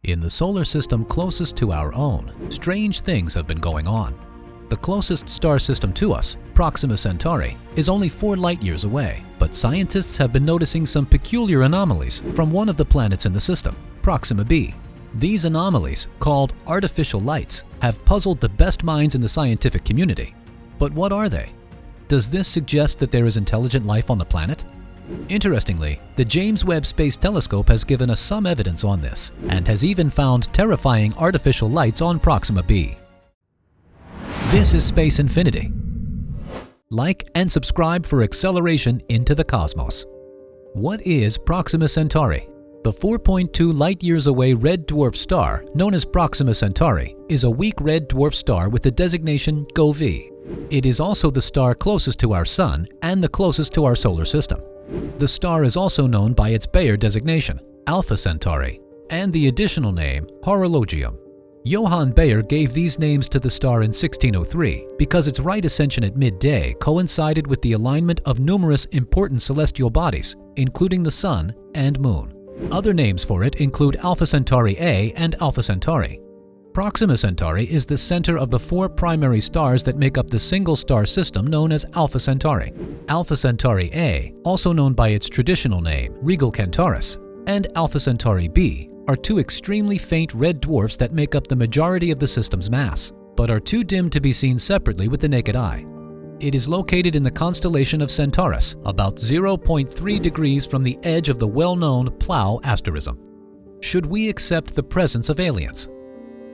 In the solar system closest to our own, strange things have been going on. The closest star system to us, Proxima Centauri, is only 4 light-years away, but scientists have been noticing some peculiar anomalies from one of the planets in the system, Proxima B. These anomalies, called artificial lights, have puzzled the best minds in the scientific community. But what are they? Does this suggest that there is intelligent life on the planet? Interestingly, the James Webb Space Telescope has given us some evidence on this, and has even found terrifying artificial lights on Proxima B. This is Space Infinity. Like and subscribe for acceleration into the cosmos. What is Proxima Centauri? The 4.2 light-years away red dwarf star, known as Proxima Centauri, is a weak red dwarf star with the designation GOV. It is also the star closest to our Sun and the closest to our solar system. The star is also known by its Bayer designation, Alpha Centauri, and the additional name, Horologium. Johann Bayer gave these names to the star in 1603 because its right ascension at midday coincided with the alignment of numerous important celestial bodies, including the Sun and Moon. Other names for it include Alpha Centauri A and Alpha Centauri. Proxima Centauri is the center of the 4 primary stars that make up the single star system known as Alpha Centauri. Alpha Centauri A, also known by its traditional name, Regal Centaurus, and Alpha Centauri B are 2 extremely faint red dwarfs that make up the majority of the system's mass, but are too dim to be seen separately with the naked eye. It is located in the constellation of Centaurus, about 0.3 degrees from the edge of the well-known Plough asterism. Should we accept the presence of aliens?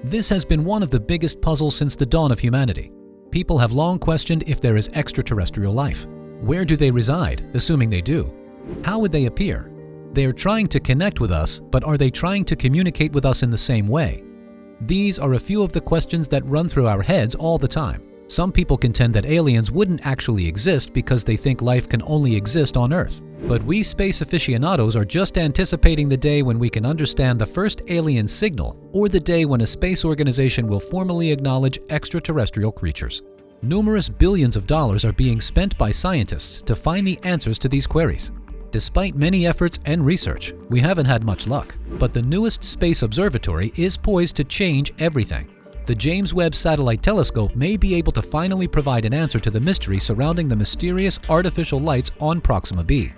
This has been one of the biggest puzzles since the dawn of humanity. People have long questioned if there is extraterrestrial life. Where do they reside, assuming they do? How would they appear? They are trying to connect with us, but are they trying to communicate with us in the same way? These are a few of the questions that run through our heads all the time. Some people contend that aliens wouldn't actually exist because they think life can only exist on Earth. But we space aficionados are just anticipating the day when we can understand the first alien signal, or the day when a space organization will formally acknowledge extraterrestrial creatures. Numerous billions of dollars are being spent by scientists to find the answers to these queries. Despite many efforts and research, we haven't had much luck, but the newest space observatory is poised to change everything. The James Webb Satellite Telescope may be able to finally provide an answer to the mystery surrounding the mysterious artificial lights on Proxima B.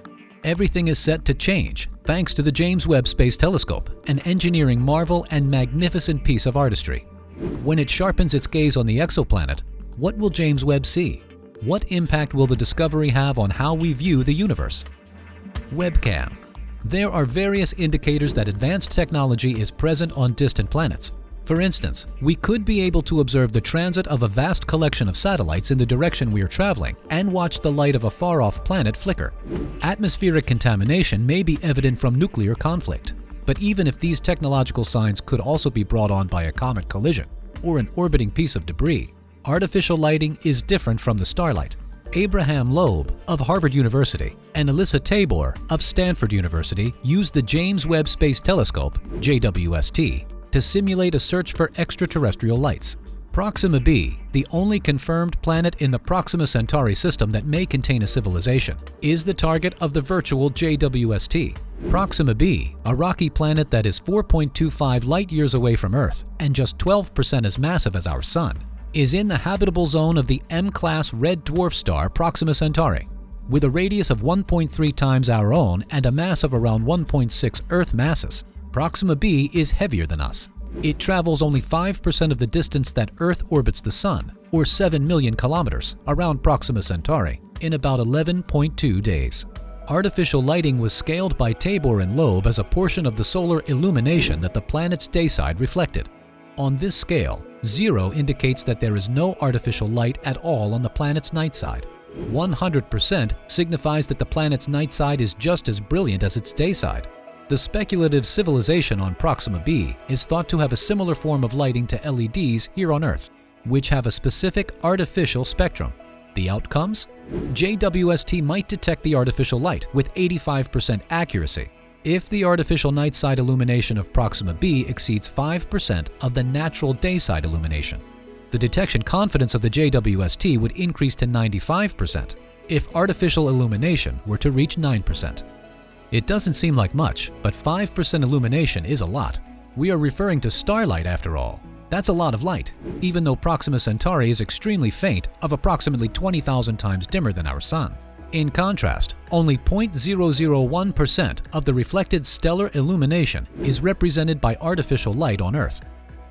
Everything is set to change thanks to the James Webb Space Telescope, an engineering marvel and magnificent piece of artistry. When it sharpens its gaze on the exoplanet, what will James Webb see? What impact will the discovery have on how we view the universe? Webcam. There are various indicators that advanced technology is present on distant planets. For instance, we could be able to observe the transit of a vast collection of satellites in the direction we are traveling and watch the light of a far-off planet flicker. Atmospheric contamination may be evident from nuclear conflict, but even if these technological signs could also be brought on by a comet collision or an orbiting piece of debris, artificial lighting is different from the starlight. Abraham Loeb of Harvard University and Alyssa Tabor of Stanford University used the James Webb Space Telescope, JWST, to simulate a search for extraterrestrial lights. Proxima B, the only confirmed planet in the Proxima Centauri system that may contain a civilization, is the target of the virtual JWST. Proxima B, a rocky planet that is 4.25 light-years away from Earth and just 12% as massive as our Sun, is in the habitable zone of the M-class red dwarf star Proxima Centauri. With a radius of 1.3 times our own and a mass of around 1.6 Earth masses, Proxima B is heavier than us. It travels only 5% of the distance that Earth orbits the Sun, or 7 million kilometers, around Proxima Centauri in about 11.2 days. Artificial lighting was scaled by Tabor and Loeb as a portion of the solar illumination that the planet's dayside reflected. On this scale, 0 indicates that there is no artificial light at all on the planet's night side. 100% signifies that the planet's night side is just as brilliant as its day side. The speculative civilization on Proxima B is thought to have a similar form of lighting to LEDs here on Earth, which have a specific artificial spectrum. The outcomes? JWST might detect the artificial light with 85% accuracy if the artificial night side illumination of Proxima B exceeds 5% of the natural dayside illumination. The detection confidence of the JWST would increase to 95% if artificial illumination were to reach 9%. It doesn't seem like much, but 5% illumination is a lot. We are referring to starlight after all. That's a lot of light, even though Proxima Centauri is extremely faint, of approximately 20,000 times dimmer than our Sun. In contrast, only 0.001% of the reflected stellar illumination is represented by artificial light on Earth.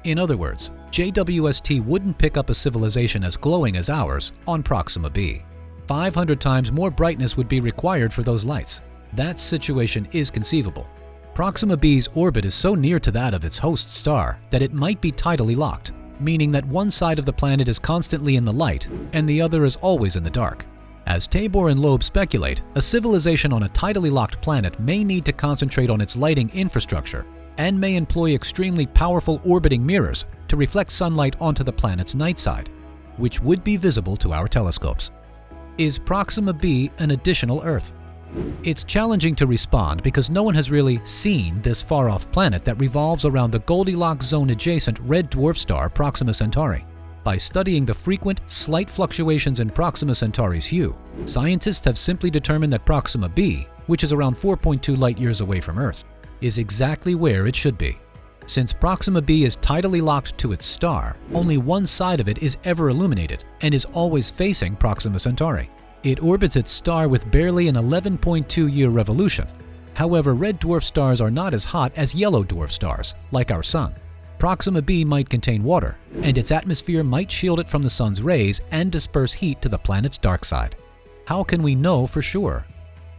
In other words, JWST wouldn't pick up a civilization as glowing as ours on Proxima B. 500 times more brightness would be required for those lights. That situation is conceivable. Proxima B's orbit is so near to that of its host star that it might be tidally locked, meaning that one side of the planet is constantly in the light and the other is always in the dark. As Tabor and Loeb speculate, a civilization on a tidally locked planet may need to concentrate on its lighting infrastructure and may employ extremely powerful orbiting mirrors to reflect sunlight onto the planet's night side, which would be visible to our telescopes. Is Proxima B an additional Earth? It's challenging to respond because no one has really seen this far-off planet that revolves around the Goldilocks zone-adjacent red dwarf star Proxima Centauri. By studying the frequent, slight fluctuations in Proxima Centauri's hue, scientists have simply determined that Proxima B, which is around 4.2 light-years away from Earth, is exactly where it should be. Since Proxima B is tidally locked to its star, only one side of it is ever illuminated and is always facing Proxima Centauri. It orbits its star with barely an 11.2-year revolution. However, red dwarf stars are not as hot as yellow dwarf stars, like our Sun. Proxima B might contain water, and its atmosphere might shield it from the Sun's rays and disperse heat to the planet's dark side. How can we know for sure?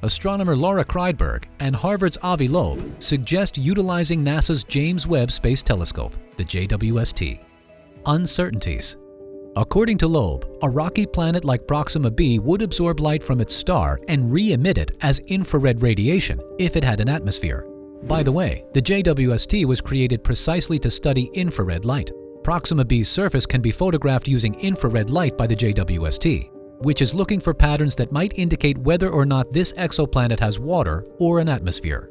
Astronomer Laura Kreidberg and Harvard's Avi Loeb suggest utilizing NASA's James Webb Space Telescope, the JWST. Uncertainties. According to Loeb, a rocky planet like Proxima B would absorb light from its star and re-emit it as infrared radiation if it had an atmosphere. By the way, the JWST was created precisely to study infrared light. Proxima B's surface can be photographed using infrared light by the JWST, which is looking for patterns that might indicate whether or not this exoplanet has water or an atmosphere.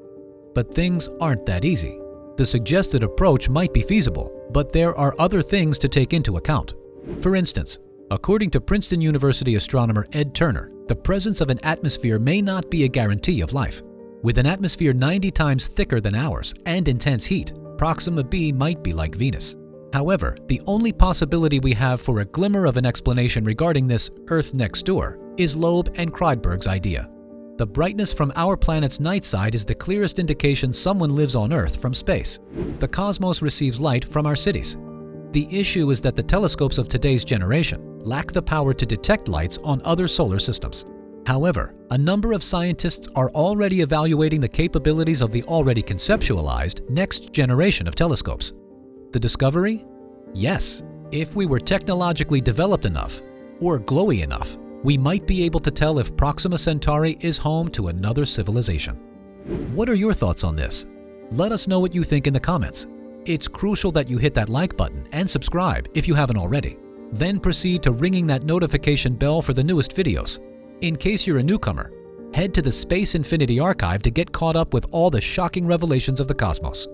But things aren't that easy. The suggested approach might be feasible, but there are other things to take into account. For instance, according to Princeton University astronomer Ed Turner, the presence of an atmosphere may not be a guarantee of life. With an atmosphere 90 times thicker than ours and intense heat, Proxima B might be like Venus. However, the only possibility we have for a glimmer of an explanation regarding this Earth next door is Loeb and Kreidberg's idea. The brightness from our planet's night side is the clearest indication someone lives on Earth from space. The cosmos receives light from our cities. The issue is that the telescopes of today's generation lack the power to detect lights on other solar systems. However, a number of scientists are already evaluating the capabilities of the already conceptualized next generation of telescopes. The discovery? Yes, if we were technologically developed enough, or glowy enough, we might be able to tell if Proxima Centauri is home to another civilization. What are your thoughts on this? Let us know what you think in the comments. It's crucial that you hit that like button and subscribe if you haven't already. Then proceed to ringing that notification bell for the newest videos. In case you're a newcomer, head to the Space Infinity Archive to get caught up with all the shocking revelations of the cosmos.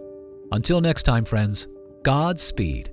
Until next time, friends, Godspeed.